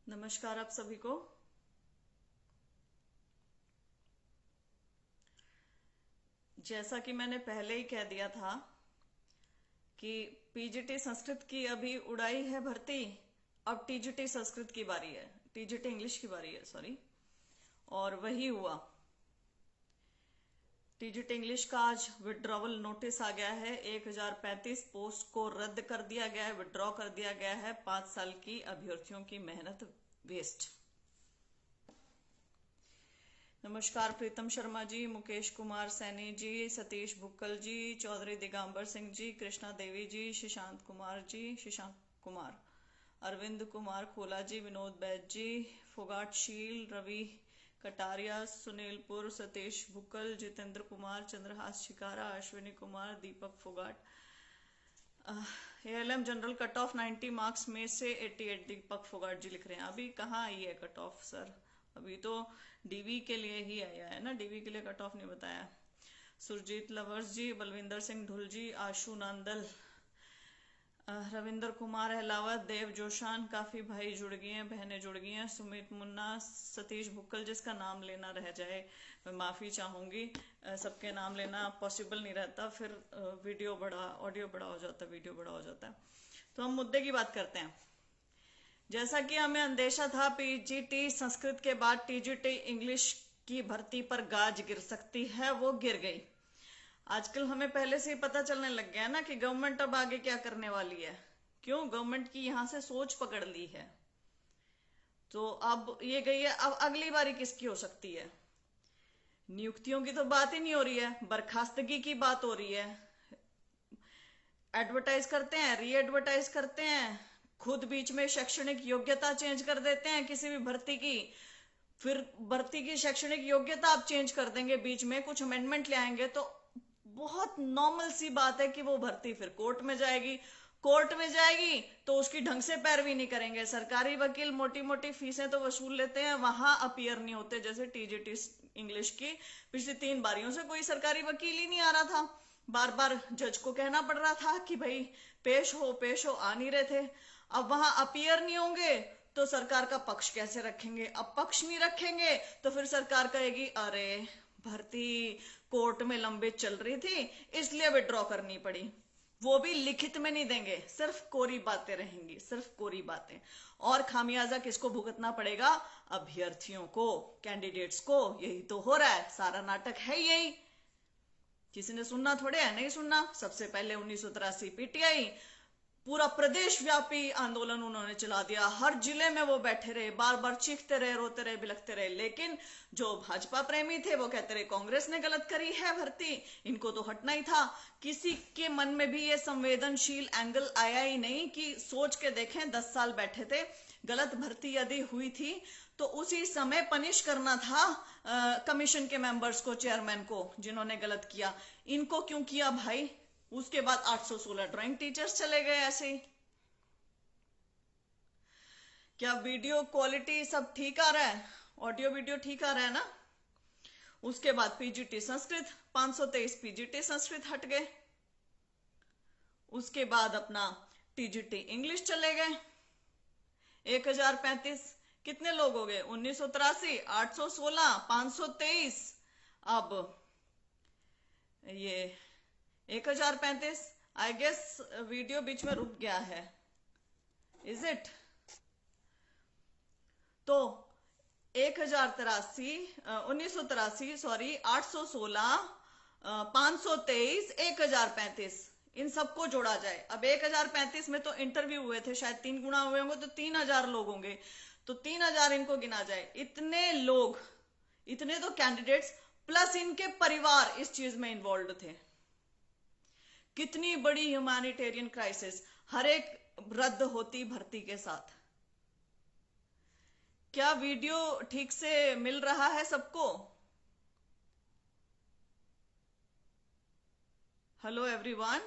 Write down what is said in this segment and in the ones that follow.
नमस्कार आप सभी को। जैसा कि मैंने पहले ही कह दिया था कि पीजीटी संस्कृत की अभी उड़ाई है भर्ती। अब टीजीटी संस्कृत की बारी है, टीजीटी इंग्लिश की बारी है, सॉरी। और वही हुआ। टीजीटी इंग्लिश का आज विड्रॉवल नोटिस आ गया है। 1035 पोस्ट को रद्द कर दिया गया है, विड्रॉ कर दिया गया है। 5 साल की अभ्यर्थियों की मेहनत वेस्ट। नमस्कार प्रीतम शर्मा जी, मुकेश कुमार सैनी जी, सतीश भुक्कल जी, चौधरी दिगंबर सिंह जी, कृष्णा देवी जी, शशांक कुमार जी, शशांक कुमार, अरविंद कुमार खोला जी, विनोद बैद ji, Phogat Sheel, Ravi Kataria, Sunilpur, Satish Bhukkal, Jitendra Kumar, Chandrahas Shikara, Ashwini Kumar, Deepak Phogat. ALM general cut off 90 marks में से 88, दीपक फोगाट जी लिख रहे हैं। अभी कहाँ आई है कट ऑफ सर? अभी तो डीवी के लिए ही आया है ना, डीवी के लिए कट ऑफ नहीं बताया। सुरजीत लवर्स जी, बलविंदर सिंह ढुल जी, आशु नांदल, रविंदर कुमार अहलावत, देव जोशान, काफी भाई जुड़ गए हैं, बहनें जुड़ गई हैं। सुमित मुन्ना, सतीश भुक्कल, जिसका नाम लेना रह जाए मैं माफी चाहूंगी। सबके नाम लेना पॉसिबल नहीं रहता, फिर वीडियो बड़ा, ऑडियो बड़ा हो जाता है, वीडियो बड़ा हो जाता है। तो हम मुद्दे की बात करते हैं। जैसा कि हमें अंदेशा था, पीजीटी संस्कृत के बाद टीजीटी इंग्लिश की भर्ती पर गाज गिर सकती है, वो गिर गई। आजकल हमें पहले से ही पता चलने लग गया है ना कि गवर्नमेंट अब आगे क्या करने वाली है। क्यों? गवर्नमेंट की यहां से सोच पकड़ ली है। तो अब ये गई है, अब अगली बारी किसकी हो सकती है? नियुक्तियों की तो बात ही नहीं हो रही है, बर्खास्तगी की बात हो रही है। एडवर्टाइज करते हैं, री एडवर्टाइज करते हैं, खुद बीच में शैक्षणिक योग्यता चेंज कर देते हैं किसी भी भर्ती की। फिर भर्ती की शैक्षणिक योग्यता आप चेंज कर देंगे, बीच में कुछ अमेंडमेंट ले आएंगे, तो बहुत नॉर्मल सी बात है कि वो भर्ती फिर कोर्ट में जाएगी। कोर्ट में जाएगी तो उसकी ढंग से पैरवी नहीं करेंगे। सरकारी वकील मोटी मोटी फीसें तो वसूल लेते हैं, वहां अपीयर नहीं होते। जैसे टीजीटी इंग्लिश की पिछली 3 बारियों से कोई सरकारी वकील ही नहीं आ रहा था। बार बार जज को कहना पड़ रहा था कि भाई पेश हो पेश हो, आ नहीं रहे थे। अब वहां अपीयर नहीं होंगे तो सरकार का पक्ष कैसे रखेंगे? अब पक्ष नहीं रखेंगे तो फिर सरकार कहेगी अरे भर्ती कोर्ट में लंबित चल रही थी, इसलिए विड्रॉ करनी पड़ी। वो भी लिखित में नहीं देंगे, सिर्फ कोरी बातें रहेंगी, सिर्फ कोरी बातें। और खामियाजा किसको भुगतना पड़ेगा? अभ्यर्थियों को, कैंडिडेट्स को। यही तो हो रहा है, सारा नाटक है यही। किसी ने सुनना थोड़े है, नहीं सुनना। सबसे पहले 1983 पीटीआई, पूरा प्रदेश व्यापी आंदोलन उन्होंने चला दिया। हर जिले में वो बैठे रहे, बार बार चीखते रहे, रोते रहे, बिलखते रहे। लेकिन जो भाजपा प्रेमी थे वो कहते रहे कांग्रेस ने गलत करी है भर्ती, इनको तो हटना ही था। किसी के मन में भी ये संवेदनशील एंगल आया ही नहीं कि सोच के देखें, 10 साल बैठे थे, गलत भर्ती यदि हुई थी तो उसी समय पनिश करना था कमीशन के मेंबर्स को, चेयरमैन को, जिन्होंने गलत किया। इनको क्यों किया भाई? उसके बाद 816 ड्राइंग टीचर्स चले गए ऐसे ही। क्या वीडियो क्वालिटी सब ठीक आ रहा है? ऑडियो वीडियो ठीक आ रहा है ना? उसके बाद पीजीटी संस्कृत 523 पीजीटी संस्कृत हट गए। उसके बाद अपना टीजीटी इंग्लिश चले गए 1035। कितने लोग हो गए? 1983, 816, 523। अब ये 1035। आई गेस वीडियो बीच में रुक गया है, इज इट? तो 1083, 1983, सॉरी, 816, 523, 1035, इन सबको जोड़ा जाए। अब 1035 में तो इंटरव्यू हुए थे, शायद 3 गुना हुए होंगे, तो 3000 लोग होंगे। तो 3000 इनको गिना जाए। इतने लोग, इतने तो कैंडिडेट्स प्लस इनके परिवार इस चीज में इन्वॉल्व थे। कितनी बड़ी ह्यूमैनिटेरियन क्राइसिस हर एक रद्द होती भर्ती के साथ। क्या वीडियो ठीक से मिल रहा है सबको? हेलो एवरीवन,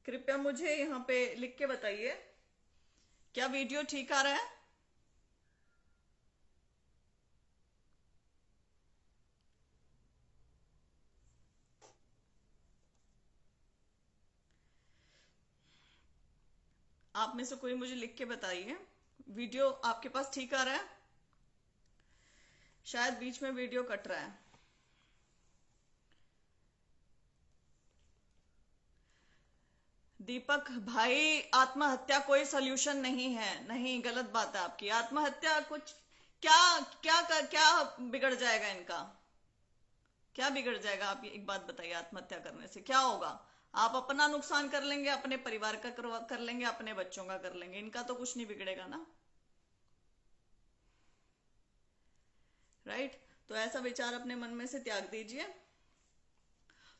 कृपया मुझे यहाँ पे लिख के बताइए, क्या वीडियो ठीक आ रहा है? आप में से कोई मुझे लिख के बताइए, वीडियो आपके पास ठीक आ रहा है? शायद बीच में वीडियो कट रहा है। दीपक भाई, आत्महत्या कोई सल्यूशन नहीं है। नहीं, गलत बात है आपकी। आत्महत्या कुछ क्या क्या क्या बिगड़ जाएगा इनका? क्या बिगड़ जाएगा? आप एक बात बताइए, आत्महत्या करने से क्या होगा? आप अपना नुकसान कर लेंगे, अपने परिवार का कर लेंगे, अपने बच्चों का कर लेंगे। इनका तो कुछ नहीं बिगड़ेगा ना। राइट? तो ऐसा विचार अपने मन में से त्याग दीजिए।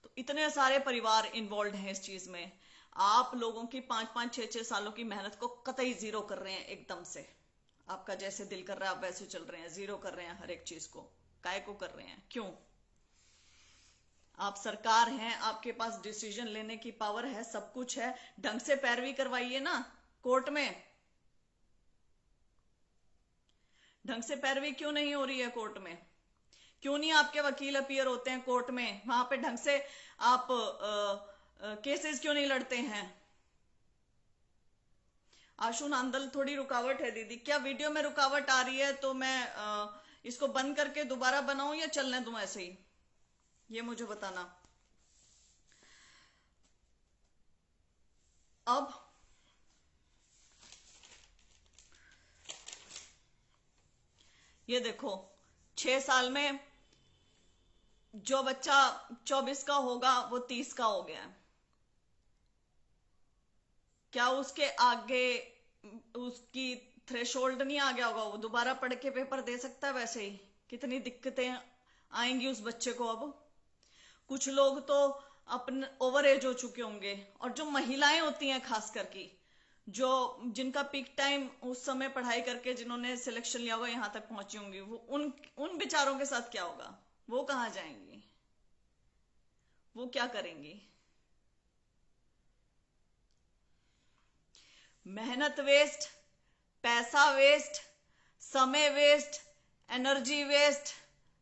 तो इतने सारे परिवार इन्वॉल्व हैं इस चीज में। आप लोगों की 5-5 6-6 सालों की मेहनत को कतई जीरो कर रहे हैं एकदम से। आपका जैसे दिल कर रहा है आप वैसे चल रहे हैं, जीरो कर रहे हैं हर एक चीज को। काय को कर रहे हैं? क्यों? आप सरकार हैं, आपके पास डिसीजन लेने की पावर है, सब कुछ है। ढंग से पैरवी करवाइए ना कोर्ट में। ढंग से पैरवी क्यों नहीं हो रही है कोर्ट में? क्यों नहीं आपके वकील अपीयर होते हैं कोर्ट में? वहां पे ढंग से आप केसेस क्यों नहीं लड़ते हैं? आशु नांदल, थोड़ी रुकावट है दीदी। क्या वीडियो में रुकावट आ रही है तो मैं इसको बंद करके दोबारा बनाऊं या चलने दूं ऐसे ही? ये मुझे बताना। अब ये देखो, 6 साल में जो बच्चा 24 का होगा वो 30 का हो गया है। क्या उसके आगे उसकी थ्रेशोल्ड नहीं आ गया होगा? वो दोबारा पढ़ के पेपर दे सकता है वैसे ही? कितनी दिक्कतें आएंगी उस बच्चे को। अब कुछ लोग तो अपने ओवर एज हो चुके होंगे, और जो महिलाएं होती हैं खास करके, जो जिनका पीक टाइम उस समय पढ़ाई करके जिन्होंने सिलेक्शन लिया होगा यहां तक पहुंची होंगी, वो उन बेचारों के साथ क्या होगा? वो कहाँ जाएंगी? वो क्या करेंगी? मेहनत वेस्ट, पैसा वेस्ट, समय वेस्ट, एनर्जी वेस्ट,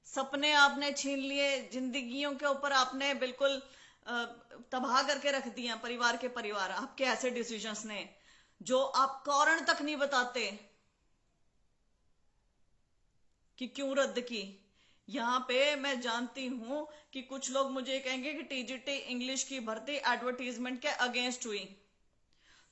सपने आपने छीन लिए, जिंदगियों के ऊपर आपने बिल्कुल तबाह करके रख दिया परिवार के परिवार, आपके ऐसे डिसीजंस ने जो आप कारण तक नहीं बताते कि क्यों रद्द की। यहां पे मैं जानती हूं कि कुछ लोग मुझे कहेंगे कि टीजीटी इंग्लिश की भर्ती एडवर्टीजमेंट के अगेंस्ट हुई।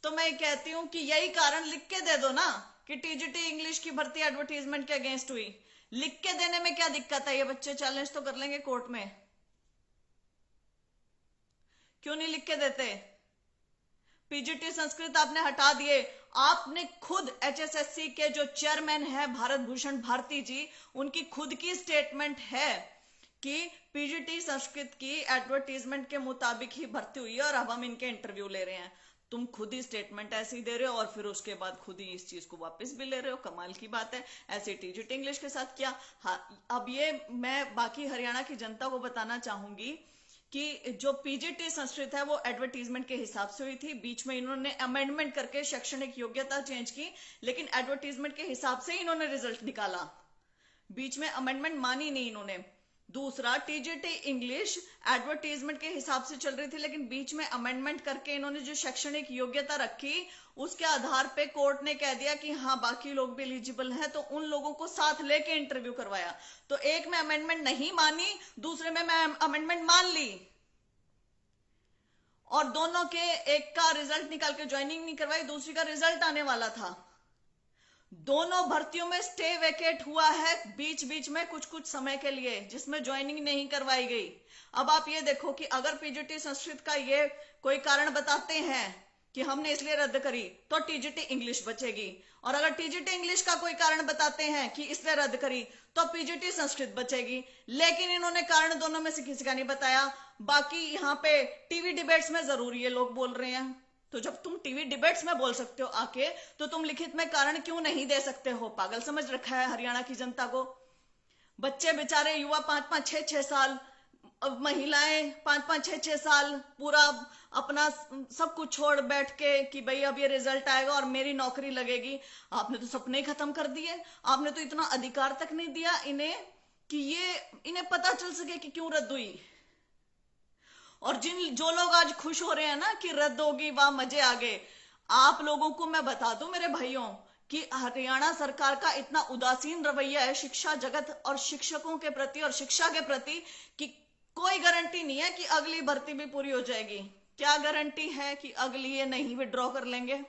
तो मैं कहती हूं कि यही कारण लिख के दे दो ना कि टीजीटी इंग्लिश की भर्ती एडवर्टीजमेंट के अगेंस्ट हुई। लिख के देने में क्या दिक्कत है? ये बच्चे चैलेंज तो कर लेंगे कोर्ट में। क्यों नहीं लिख के देते? पीजीटी संस्कृत आपने हटा दिए। आपने खुद एचएसएससी के जो चेयरमैन है भारत भूषण भारती जी, उनकी खुद की स्टेटमेंट है कि पीजीटी संस्कृत की एडवर्टीजमेंट के मुताबिक ही भर्ती हुई है और अब हम इनके इंटरव्यू ले रहे हैं। तुम खुद ही स्टेटमेंट ऐसी दे रहे हो और फिर उसके बाद खुद ही इस चीज को वापस भी ले रहे हो। कमाल की बात है। ऐसे टीजीटी इंग्लिश के साथ किया। हाँ, अब ये मैं बाकी हरियाणा की जनता को बताना चाहूंगी कि जो पीजीटी संस्कृत है वो एडवर्टीजमेंट के हिसाब से हुई थी। बीच में इन्होंने अमेंडमेंट करके शैक्षणिक योग्यता चेंज की, लेकिन एडवर्टीजमेंट के हिसाब से इन्होंने रिजल्ट निकाला। बीच में अमेंडमेंट मानी नहीं इन्होंने। दूसरा, टीजीटी इंग्लिश एडवर्टीजमेंट के हिसाब से चल रही थी, लेकिन बीच में अमेंडमेंट करके इन्होंने जो शैक्षणिक योग्यता रखी उसके आधार पे कोर्ट ने कह दिया कि हाँ बाकी लोग भी एलिजिबल हैं, तो उन लोगों को साथ लेके इंटरव्यू करवाया। तो एक में अमेंडमेंट नहीं मानी, दूसरे में मैं अमेंडमेंट मान ली, और दोनों के एक का रिजल्ट निकाल के ज्वाइनिंग नहीं करवाई, दूसरी का रिजल्ट आने वाला था। दोनों भर्तियों में स्टे वेकेट हुआ है बीच बीच में कुछ कुछ समय के लिए, जिसमें ज्वाइनिंग नहीं करवाई गई। अब आप ये देखो कि अगर पीजीटी संस्कृत का ये कोई कारण बताते हैं कि हमने इसलिए रद्द करी, तो टीजीटी इंग्लिश बचेगी। और अगर टीजीटी इंग्लिश का कोई कारण बताते हैं कि इसलिए रद्द करी, तो पीजीटी संस्कृत बचेगी। लेकिन इन्होंने कारण दोनों में से किसी का नहीं बताया। बाकी यहाँ पे टीवी डिबेट्स में जरूर ये लोग बोल रहे हैं। तो जब तुम टीवी डिबेट्स में बोल सकते हो आके, तो तुम लिखित में कारण क्यों नहीं दे सकते हो? पागल समझ रखा है हरियाणा की जनता को। बच्चे बेचारे, युवा 5-5 6-6 साल, महिलाएं 5-5 6-6 साल पूरा अपना सब कुछ छोड़ बैठ के कि भाई अब ये रिजल्ट आएगा और मेरी नौकरी लगेगी। आपने तो सपने ही खत्म कर दिए। आपने तो इतना अधिकार तक नहीं दिया इन्हें कि ये इन्हें पता चल सके कि क्यों रद्द हुई। और जो लोग आज खुश हो रहे हैं ना कि रद्द होगी, वाह मजे आ गए, आप लोगों को मैं बता दूं मेरे भाइयों कि हरियाणा सरकार का इतना उदासीन रवैया है शिक्षा जगत और शिक्षकों के प्रति और शिक्षा के प्रति कि कोई गारंटी नहीं है कि अगली भर्ती भी पूरी हो जाएगी। क्या गारंटी है कि अगली ये नहीं विड्रॉ कर लेंगे?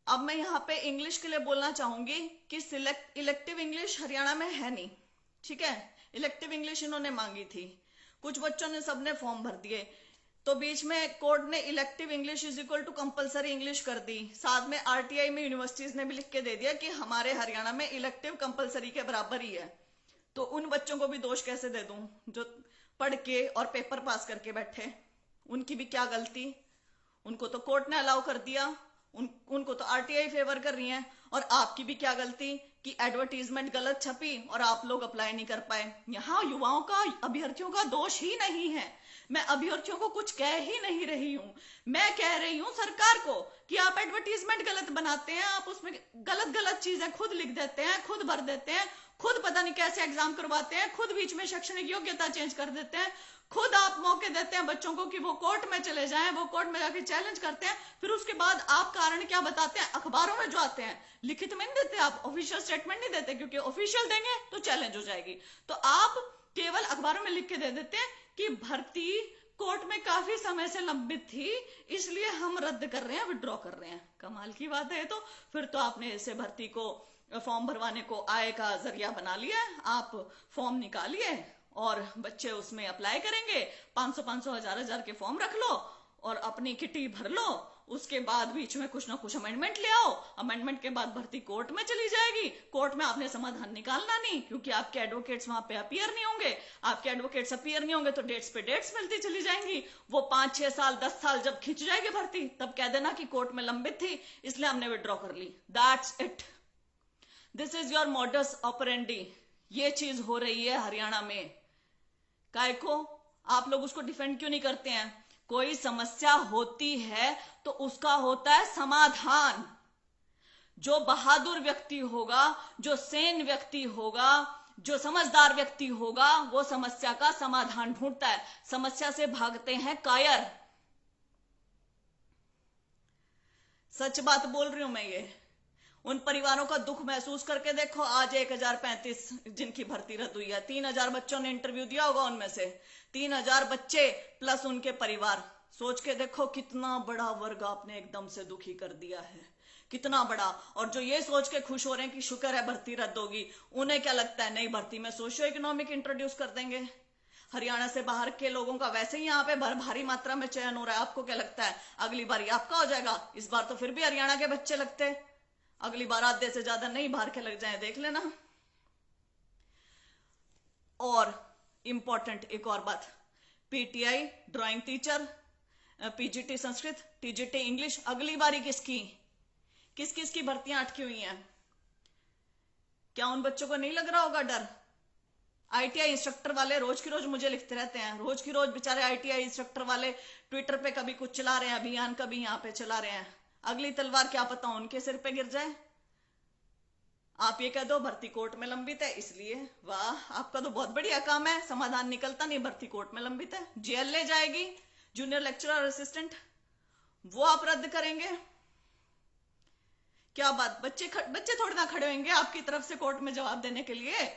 अब मैं यहां पे इंग्लिश के लिए बोलना चाहूंगी कि इलेक्टिव इंग्लिश हरियाणा में है नहीं, ठीक है। इलेक्टिव इंग्लिश इन्होंने मांगी थी, कुछ बच्चों ने सबने फॉर्म भर दिए, तो बीच में कोर्ट ने elective English is equal to compulsory English कर दी। साथ में आरटीआई में यूनिवर्सिटीज ने भी लिख के दे दिया कि हमारे हरियाणा में इलेक्टिव कंपलसरी के बराबर ही है। तो उन बच्चों को भी दोष कैसे दे दूं जो पढ़ के और पेपर पास करके बैठे? उनकी भी क्या गलती? उनको तो कोर्ट ने अलाउ कर दिया, उनको तो आरटीआई फेवर कर रही है। और आपकी भी क्या गलती कि एडवर्टीजमेंट गलत छपी और आप लोग अप्लाई नहीं कर पाए। यहाँ युवाओं का, अभ्यर्थियों का दोष ही नहीं है। मैं अभ्यर्थियों को कुछ कह ही नहीं रही हूं, मैं कह रही हूं सरकार को कि आप एडवर्टीजमेंट गलत बनाते हैं, आप उसमें गलत गलत चीजें खुद लिख देते हैं, खुद भर देते हैं, खुद पता नहीं कैसे एग्जाम करवाते हैं, खुद बीच में शैक्षणिक योग्यता चेंज कर देते हैं, खुद आप मौके देते हैं बच्चों को कि वो कोर्ट में चले जाएं, वो कोर्ट में जाके चैलेंज करते हैं, फिर उसके बाद आप कारण क्या बताते हैं? अखबारों में जो आते हैं, लिखित में नहीं देते, आप ऑफिशियल स्टेटमेंट नहीं देते, क्योंकि ऑफिशियल देंगे तो चैलेंज हो जाएगी। तो आप केवल अखबारों में लिख के दे देते हैं कि भर्ती कोर्ट में काफी समय से लंबित थी, इसलिए हम रद्द कर रहे हैं, विड्रॉ कर रहे हैं। कमाल की बात है। तो फिर तो आपने इसे भर्ती को फॉर्म भरवाने को आय का जरिया बना लिया। आप फॉर्म निकालिए और बच्चे उसमें अप्लाई करेंगे, 500-500, 1000-1000 के फॉर्म रख लो और अपनी किटी भर लो। उसके बाद बीच में कुछ ना कुछ अमेंडमेंट ले आओ, अमेंडमेंट के बाद भर्ती कोर्ट में चली जाएगी। कोर्ट में आपने समाधान निकालना नहीं, क्योंकि आपके एडवोकेट्स वहां पे अपीयर नहीं होंगे। आपके एडवोकेट्स अपीयर नहीं होंगे तो डेट्स पे डेट्स मिलती चली जाएंगी। वो 5-6 साल 10 साल जब खिंच जाएगी भर्ती, तब कह देना कि कोर्ट में लंबित थी इसलिए हमने विड्रॉ कर ली। That's it, this is your modus operandi. ये चीज हो रही है हरियाणा में। काय को आप लोग उसको डिफेंड क्यों नहीं करते हैं? कोई समस्या होती है तो उसका होता है समाधान। जो बहादुर व्यक्ति होगा, जो सेन व्यक्ति होगा, जो समझदार व्यक्ति होगा, वो समस्या का समाधान ढूंढता है। समस्या से भागते हैं कायर। सच बात बोल रही हूं मैं। ये उन परिवारों का दुख महसूस करके देखो। आज 1035 जिनकी भर्ती रद्द हुई है, 3000 बच्चों ने इंटरव्यू दिया होगा, उनमें से 3000 बच्चे प्लस उनके परिवार। सोच के देखो कितना बड़ा वर्ग आपने एकदम से दुखी कर दिया है, कितना बड़ा। और जो ये सोच के खुश हो रहे हैं कि शुक्र है भर्ती रद्द होगी, उन्हें क्या लगता है नई भर्ती में सोशियो इकोनॉमिक इंट्रोड्यूस कर देंगे। हरियाणा से बाहर के लोगों का वैसे ही यहाँ पे भारी मात्रा में चयन हो रहा है। आपको क्या लगता है अगली बार आपका हो जाएगा? इस बार तो फिर भी हरियाणा के बच्चे लगते, अगली बार आधे से ज्यादा नहीं बाहर के लग जाए, देख लेना। और इंपॉर्टेंट एक और बात, PTI drawing teacher, PGT Sanskrit, TGT English, अगली बारी किसकी किस किस की भर्तियां अटकी हुई हैं? क्या उन बच्चों को नहीं लग रहा होगा डर? आईटीआई इंस्ट्रक्टर वाले रोज की रोज मुझे लिखते रहते हैं, रोज की रोज बेचारे आईटीआई इंस्ट्रक्टर वाले ट्विटर पे कभी कुछ चला रहे हैं अभियान, कभी यहाँ पे चला रहे हैं। अगली तलवार क्या पता उनके सिर पे गिर जाए। आप ये कह दो भर्ती कोर्ट में लंबित है इसलिए, वाह आपका तो बहुत बढ़िया काम है, समाधान निकलता नहीं, भर्ती कोर्ट में लंबित है, जेएलए जाएगी, जूनियर लेक्चरर असिस्टेंट, वो आप रद्द करेंगे। क्या बात, बच्चे थोड़ी ना खड़े होंगे आपकी तरफ से कोर्ट में जवाब देने के लिए।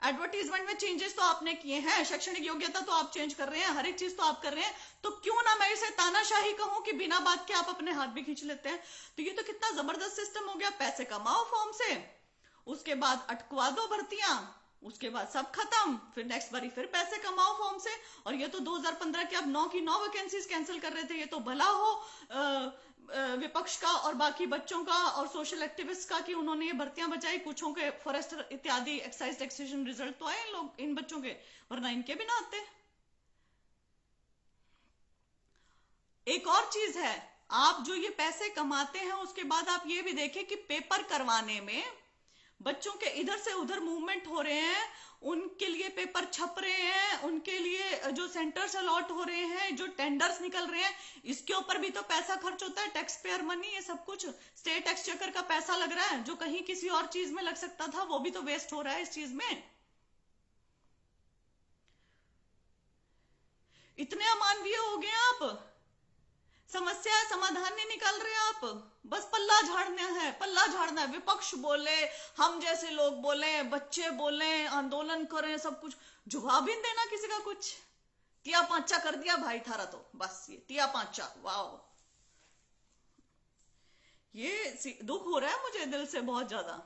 एडवर्टीजमेंट में चेंजेस तो आपने किए हैं, शैक्षणिक योग्यता तो आप चेंज कर रहे हैं, हर एक चीज तो आप कर रहे हैं, तो क्यों ना मैं इसे तानाशाही कहूं कि बिना बात के आप अपने हाथ भी खींच लेते हैं। तो ये तो कितना जबरदस्त सिस्टम हो गया। पैसे कमाओ फॉर्म से, उसके बाद अटकवा दो भर्तियां, उसके बाद सब खत्म, फिर नेक्स्ट बारी फिर पैसे कमाओ फॉर्म से। और ये तो 2015 के अब 9 की 9 वैकेंसीज कैंसिल कर रहे थे। ये तो भला हो विपक्ष का और बाकी बच्चों का और सोशल एक्टिविस्ट का कि उन्होंने ये भर्तियां बचाई। कुछों के फॉरेस्टर इत्यादि एक्साइज टैक्सेशन रिजल्ट तो आए इन बच्चों के, वरना इनके भी ना आते। एक और चीज है, आप जो ये पैसे कमाते हैं उसके बाद आप ये भी देखें कि पेपर करवाने में बच्चों के इधर से उधर मूवमेंट हो रहे हैं, उनके लिए पेपर छप रहे हैं, उनके लिए जो सेंटर्स अलॉट हो रहे हैं, जो टेंडर्स निकल रहे हैं, इसके ऊपर भी तो पैसा खर्च होता है, टैक्स पेयर मनी। ये सब कुछ स्टेट एक्सचेकर का पैसा लग रहा है, जो कहीं किसी और चीज में लग सकता था वो भी तो वेस्ट हो रहा है इस चीज में। इतने अमानवीय हो गए आप। समस्या है, समाधान नहीं निकाल रहे आप, बस पल्ला झाड़ना है, पल्ला झाड़ना है। विपक्ष बोले, हम जैसे लोग बोले, बच्चे बोले, आंदोलन करें, सब कुछ, जवाब ही नहीं देना किसी का कुछ। तिया पांचा कर दिया भाई थारा, तो बस ये तिया पांचा, वाह। ये दुख हो रहा है मुझे दिल से बहुत ज्यादा।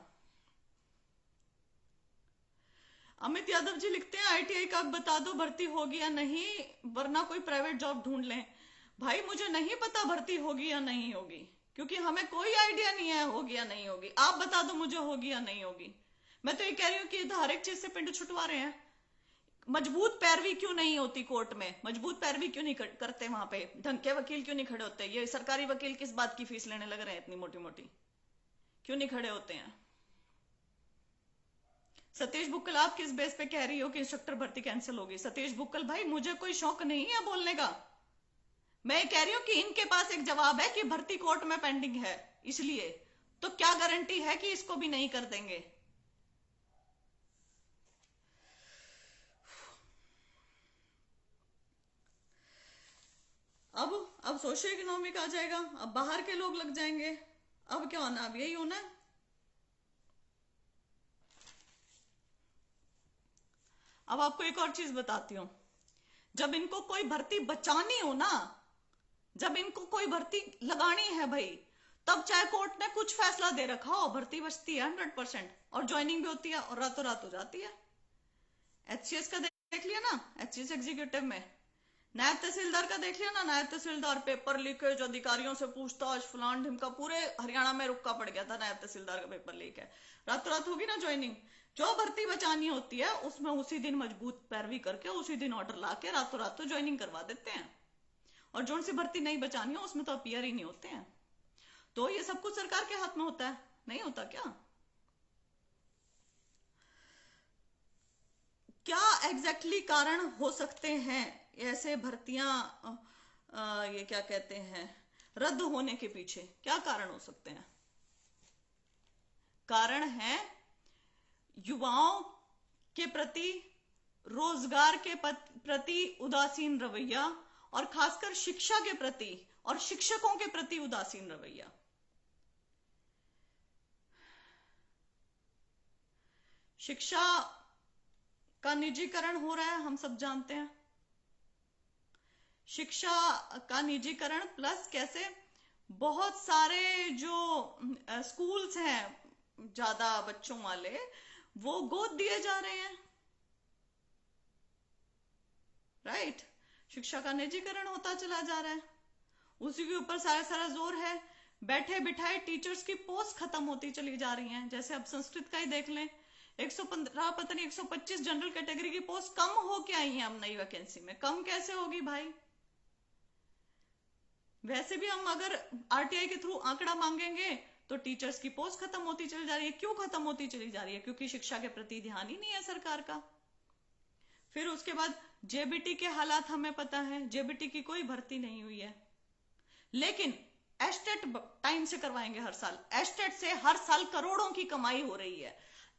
अमित यादव जी लिखते हैं आईटीआई का बता दो भर्ती होगी या नहीं, वरना कोई प्राइवेट जॉब ढूंढ लें। भाई मुझे नहीं पता भर्ती होगी या नहीं होगी, क्योंकि हमें कोई आइडिया नहीं है होगी या नहीं होगी। आप बता दो मुझे होगी या नहीं होगी। मैं तो ये कह रही हूँ कि हर एक चीज से पिंड छुटवा रहे हैं। मजबूत पैरवी क्यों नहीं होती कोर्ट में, मजबूत पैरवी क्यों नहीं करते वहां पे, ढंग के वकील क्यों नहीं खड़े होते। ये सरकारी वकील किस बात की फीस लेने लग रहे हैं इतनी मोटी मोटी, क्यों नहीं खड़े होते हैं। सतीश बुक्कल, आप किस बेस पे कह रही हो कि इंस्ट्रक्टर भर्ती कैंसिल होगी। सतीश बुक्कल भाई, मुझे कोई शौक नहीं है बोलने का। मैं कह रही हूं कि इनके पास एक जवाब है कि भर्ती कोर्ट में पेंडिंग है, इसलिए तो क्या गारंटी है कि इसको भी नहीं कर देंगे। अब सोशियो इकोनॉमिक आ जाएगा, अब बाहर के लोग लग जाएंगे। अब क्या होना, अब यही होना है। अब आपको एक और चीज बताती हूं, जब इनको कोई भर्ती बचानी हो ना, जब इनको कोई भर्ती लगानी है भाई, तब चाहे कोर्ट ने कुछ फैसला दे रखा हो, भर्ती बचती है 100%, और ज्वाइनिंग भी होती है और रातों रात हो जाती है। एचसीएस का देख लिया ना, एचसीएस एग्जीक्यूटिव में नायब तहसीलदार का देख लिया ना, नायब तहसीलदार पेपर लीकेज, अधिकारियों से पूछताछ, फलान ढिमका, पूरे हरियाणा में रुक्का पड़ गया था नायब तहसीलदार का पेपर लीक है। रातों रात होगी ना ज्वाइनिंग। जो भर्ती बचानी होती है उसमें उसी दिन मजबूत पैरवी करके उसी दिन ऑर्डर ला के रातों रात तो ज्वाइनिंग करवा देते हैं, और जो सी भर्ती नहीं बचानी हो उसमें तो अपीयर ही नहीं होते हैं। तो ये सब कुछ सरकार के हाथ में होता है, नहीं होता क्या। क्या एग्जैक्टली कारण हो सकते हैं ऐसे भर्तियां ये क्या कहते हैं रद्द होने के पीछे, क्या कारण हो सकते हैं। कारण है युवाओं के प्रति, रोजगार के प्रति उदासीन रवैया, और खासकर शिक्षा के प्रति और शिक्षकों के प्रति उदासीन रवैया। शिक्षा का निजीकरण हो रहा है, हम सब जानते हैं। शिक्षा का निजीकरण प्लस कैसे, बहुत सारे जो स्कूल्स हैं ज्यादा बच्चों वाले, वो गोद दिए जा रहे हैं। राइट, शिक्षा का निजीकरण होता चला जा रहा है, उसी के ऊपर सारा सारा जोर है। बैठे बिठाए टीचर्स की पोस्ट खत्म होती चली जा रही हैं। जैसे अब संस्कृत का ही देख लें, 115 पता नहीं 125 जनरल कैटेगरी की पोस्ट कम हो के आई है अब नई वैकेंसी में। कम कैसे होगी भाई, वैसे भी हम अगर आरटीआई के थ्रू आंकड़ा मांगेंगे तो टीचर्स की पोस्ट खत्म होती चली जा रही है। क्यों खत्म होती चली जा रही है, क्योंकि शिक्षा के प्रति ध्यान ही नहीं है सरकार का। फिर उसके बाद जेबीटी के हालात हमें पता है, जेबीटी की कोई भर्ती नहीं हुई है, लेकिन एस्टेट टाइम से करवाएंगे हर साल। एस्टेट से हर साल करोड़ों की कमाई हो रही है।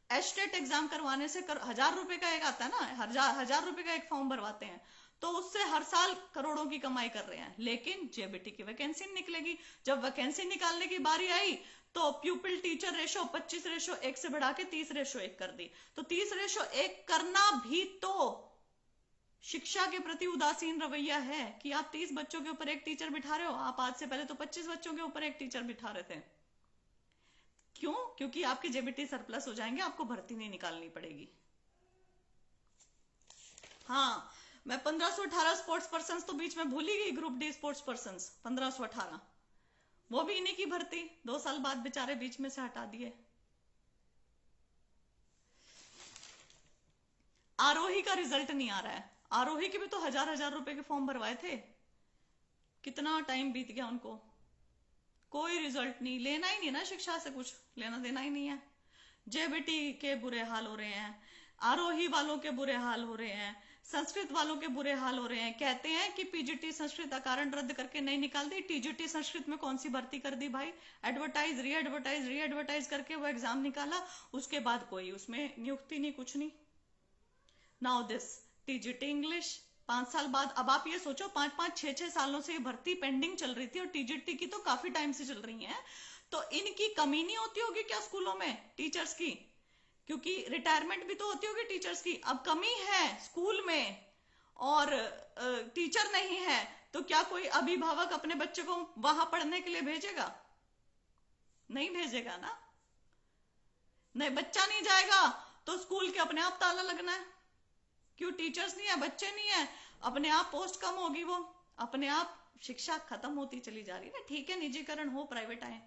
एस्टेट एग्जाम करवाने से 1,000 रुपए का एक आता है ना, 1,000 रुपए का एक फॉर्म भरवाते हैं, तो उससे हर साल करोड़ों की कमाई कर रहे हैं। लेकिन जेबीटी की वैकेंसी निकलेगी, जब वैकेंसी निकालने की बारी आई तो प्यूपिल टीचर रेशो 25:1 से बढ़ा के 30:1 कर दी। तो 30:1 करना भी तो शिक्षा के प्रति उदासीन रवैया है कि आप 30 बच्चों के ऊपर एक टीचर बिठा रहे हो। आप आज से पहले तो 25 बच्चों के ऊपर एक टीचर बिठा रहे थे। क्यों, क्योंकि आपके जेबीटी सरप्लस हो जाएंगे, आपको भर्ती नहीं निकालनी पड़ेगी। हाँ, मैं 1518 स्पोर्ट्स पर्सन तो बीच में भूल ही गई, ग्रुप डी स्पोर्ट्स पर्सन 1518, वो भी इन्हीं की भर्ती 2 साल बाद बेचारे बीच में से हटा दिए। आरोही का रिजल्ट नहीं आ रहा है। आरोही के भी तो 1,000 रुपए के फॉर्म भरवाए थे, कितना टाइम बीत गया उनको, कोई रिजल्ट नहीं। लेना ही नहीं ना शिक्षा से, कुछ लेना देना ही नहीं है। जेबीटी के बुरे हाल हो रहे हैं, आरोही वालों के बुरे हाल हो रहे हैं, संस्कृत वालों के बुरे हाल हो रहे हैं। कहते हैं कि पीजीटी संस्कृत कारण रद्द करके नहीं निकाल दी, टीजीटी संस्कृत में कौन सी भर्ती कर दी भाई। एडवर्टाइज री एडवर्टाइज करके वो एग्जाम निकाला, उसके बाद कोई उसमें नियुक्ति नहीं, कुछ नहीं। नाउ दिस टीजीटी इंग्लिश, 5 साल बाद, अब आप ये सोचो 5-5 6-6 सालों से ये भर्ती पेंडिंग चल रही थी, और टीजीटी की तो काफी टाइम से चल रही है। तो इनकी कमी नहीं होती होगी क्या स्कूलों में टीचर्स की? क्योंकि रिटायरमेंट भी तो होती होगी टीचर्स की। अब कमी है स्कूल में और टीचर नहीं है, तो क्या कोई अभिभावक अपने बच्चे को वहां पढ़ने के लिए भेजेगा? नहीं भेजेगा ना। नहीं, बच्चा नहीं जाएगा तो स्कूल के अपने आप ताला लगना है। क्यों? टीचर्स नहीं है, बच्चे नहीं है, अपने आप पोस्ट कम होगी, वो अपने आप शिक्षा खत्म होती चली जा रही है ना। ठीक है, निजीकरण हो, प्राइवेट आए,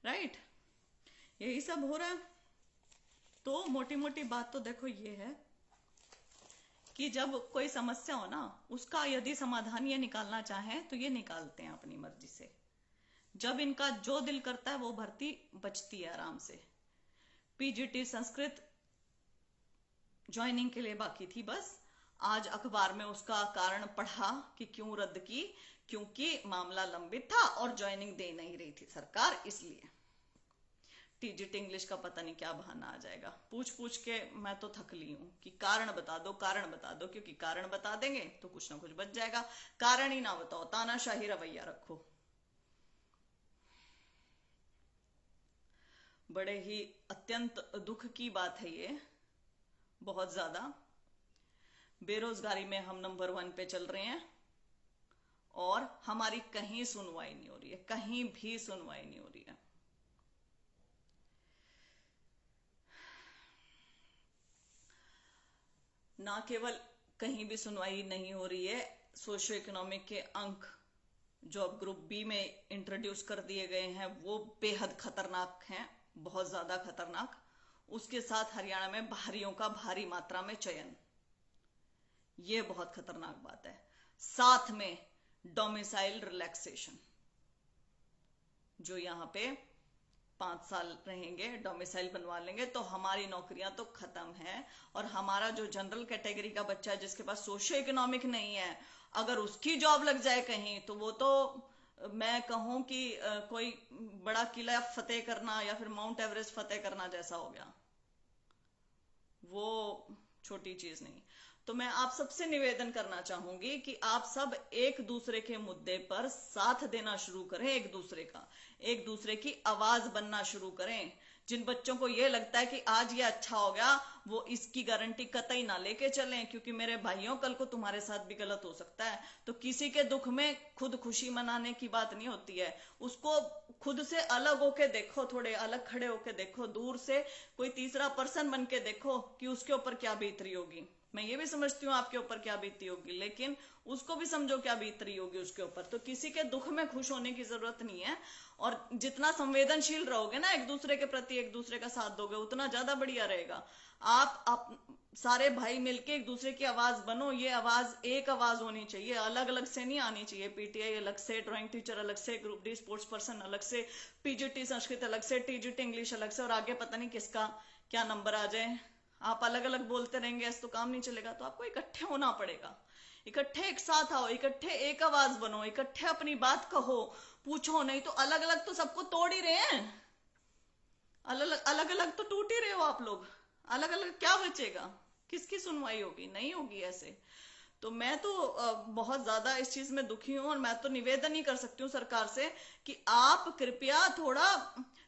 राइट, यही सब हो रहा है। तो मोटी मोटी बात तो देखो ये है कि जब कोई समस्या हो ना, उसका यदि समाधान ये निकालना चाहे तो ये निकालते हैं अपनी मर्जी से। जब इनका जो दिल करता है वो भर्ती बचती है आराम से। पीजीटी संस्कृत ज्वाइनिंग के लिए बाकी थी बस। आज अखबार में उसका कारण पढ़ा कि क्यों रद्द की, क्योंकि मामला लंबित था और ज्वाइनिंग दे नहीं रही थी सरकार, इसलिए। टीजीटी इंग्लिश का पता नहीं क्या बहाना आ जाएगा, पूछ पूछ के मैं तो थक ली हूं कि कारण बता दो, कारण बता दो, क्योंकि कारण बता देंगे तो कुछ ना कुछ बच जाएगा। कारण ही ना बताओ, तानाशाही रवैया रखो। बड़े ही अत्यंत दुख की बात है ये, बहुत ज्यादा। बेरोजगारी में हम नंबर 1 पे चल रहे हैं और हमारी कहीं सुनवाई नहीं हो रही है, कहीं भी सुनवाई नहीं हो रही है। ना केवल कहीं भी सुनवाई नहीं हो रही है, सोशियो इकोनॉमिक के अंक जो अब ग्रुप बी में इंट्रोड्यूस कर दिए गए हैं वो बेहद खतरनाक हैं, बहुत ज्यादा खतरनाक। उसके साथ हरियाणा में बाहरियों का भारी मात्रा में चयन, ये बहुत खतरनाक बात है। साथ में डोमिसाइल रिलैक्सेशन, जो यहाँ पे 5 साल रहेंगे, डोमिसाइल बनवा लेंगे तो हमारी नौकरियां तो खत्म है। और हमारा जो जनरल कैटेगरी का बच्चा है जिसके पास सोशियो इकोनॉमिक नहीं है, अगर उसकी जॉब लग जाए कहीं तो वो तो मैं कहूं कि कोई बड़ा किला फतेह करना या फिर माउंट एवरेस्ट फतेह करना जैसा हो गया, वो छोटी चीज नहीं। तो मैं आप सबसे निवेदन करना चाहूंगी कि आप सब एक दूसरे के मुद्दे पर साथ देना शुरू करें, एक दूसरे की आवाज बनना शुरू करें। जिन बच्चों को ये लगता है कि आज ये अच्छा हो गया, वो इसकी गारंटी कतई ना लेके चलें, क्योंकि मेरे भाइयों कल को तुम्हारे साथ भी गलत हो सकता है। तो किसी के दुख में खुद खुशी मनाने की बात नहीं होती है, उसको खुद से अलग होके देखो, थोड़े अलग खड़े होके देखो, दूर से कोई तीसरा पर्सन बन के देखो कि उसके ऊपर क्या बीत रही होगी। मैं ये भी समझती हूँ आपके ऊपर क्या बीती होगी, लेकिन उसको भी समझो क्या बीत रही होगी उसके ऊपर। तो किसी के दुख में खुश होने की जरूरत नहीं है, और जितना संवेदनशील रहोगे ना एक दूसरे के प्रति, एक दूसरे का साथ दोगे, उतना ज्यादा बढ़िया रहेगा। आप सारे भाई मिलके एक दूसरे की आवाज बनो। ये आवाज एक आवाज होनी चाहिए, अलग अलग से नहीं आनी चाहिए। पीटीआई अलग से, ड्राइंग टीचर अलग से, ग्रुप डी स्पोर्ट्स पर्सन अलग से, पीजीटी संस्कृत अलग से, टीजीटी इंग्लिश अलग से, और आगे पता नहीं किसका क्या नंबर आ जाए। आप अलग अलग बोलते रहेंगे ऐसे तो काम नहीं चलेगा। तो आपको इकट्ठे होना पड़ेगा, इकट्ठे एक साथ आओ, इकट्ठे एक आवाज बनो, इकट्ठे अपनी बात कहो, पूछो। नहीं तो अलग अलग तो सबको तोड़ ही रहे हैं, अलग अलग तो टूट ही रहे हो आप लोग। अलग अलग क्या बचेगा, किसकी सुनवाई होगी? नहीं होगी ऐसे। तो मैं तो बहुत ज्यादा इस चीज में दुखी हूं, और मैं तो निवेदन ही कर सकती हूँ सरकार से कि आप कृपया थोड़ा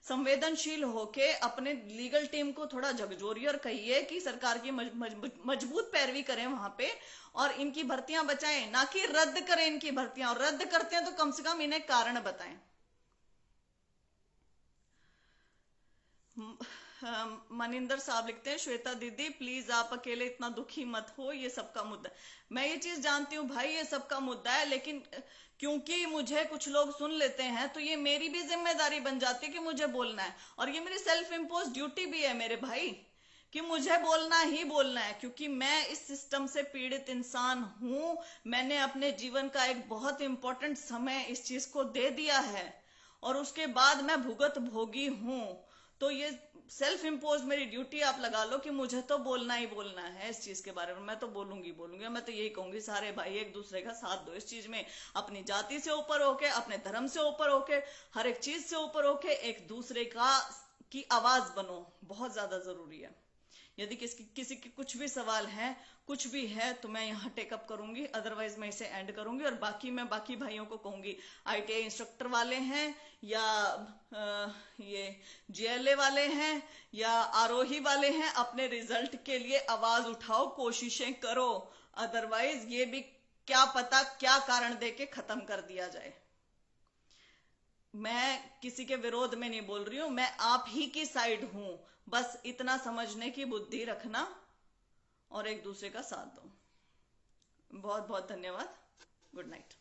संवेदनशील होके अपने लीगल टीम को थोड़ा झकझोरिए और कहिए कि सरकार की मजबूत पैरवी करें वहां पे, और इनकी भर्तियां बचाएं, ना कि रद्द करें इनकी भर्तियां। और रद्द करते हैं तो कम से कम इन्हें कारण बताएं। मनिंदर साहब लिखते हैं, श्वेता दीदी प्लीज आप अकेले इतना दुखी मत हो, ये सबका मुद्दा। मैं ये चीज जानती हूँ भाई, ये सबका मुद्दा है, लेकिन क्योंकि मुझे कुछ लोग सुन लेते हैं तो ये मेरी भी जिम्मेदारी बन जाती है कि मुझे बोलना है, और ये मेरी सेल्फ इम्पोज ड्यूटी भी है मेरे भाई कि मुझे बोलना ही बोलना है, क्योंकि मैं इस सिस्टम से पीड़ित इंसान हूं। मैंने अपने जीवन का एक बहुत इंपॉर्टेंट समय इस चीज को दे दिया है, और उसके बाद मैं भुगत भोगी हूं। तो ये सेल्फ इम्पोज मेरी ड्यूटी आप लगा लो कि मुझे तो बोलना ही बोलना है इस चीज के बारे में। मैं तो बोलूंगी बोलूंगी। मैं तो यही कहूंगी सारे भाई एक दूसरे का साथ दो इस चीज में, अपनी जाति से ऊपर होके, अपने धर्म से ऊपर होके, हर एक चीज से ऊपर होके एक दूसरे का की आवाज बनो, बहुत ज्यादा जरूरी है। यदि किसी के कुछ भी सवाल है, कुछ भी है, तो मैं यहाँ टेकअप करूंगी, अदरवाइज मैं इसे एंड करूंगी। और मैं बाकी भाइयों को कहूंगी, आईटीआई इंस्ट्रक्टर वाले हैं या ये जेएलए वाले हैं या आरोही वाले हैं, अपने रिजल्ट के लिए आवाज उठाओ, कोशिशें करो। अदरवाइज ये भी क्या पता क्या कारण देके खत्म कर दिया जाए। मैं किसी के विरोध में नहीं बोल रही हूं, मैं आप ही की साइड हूं। बस इतना समझने की बुद्धि रखना और एक दूसरे का साथ दो। बहुत बहुत धन्यवाद। Good night.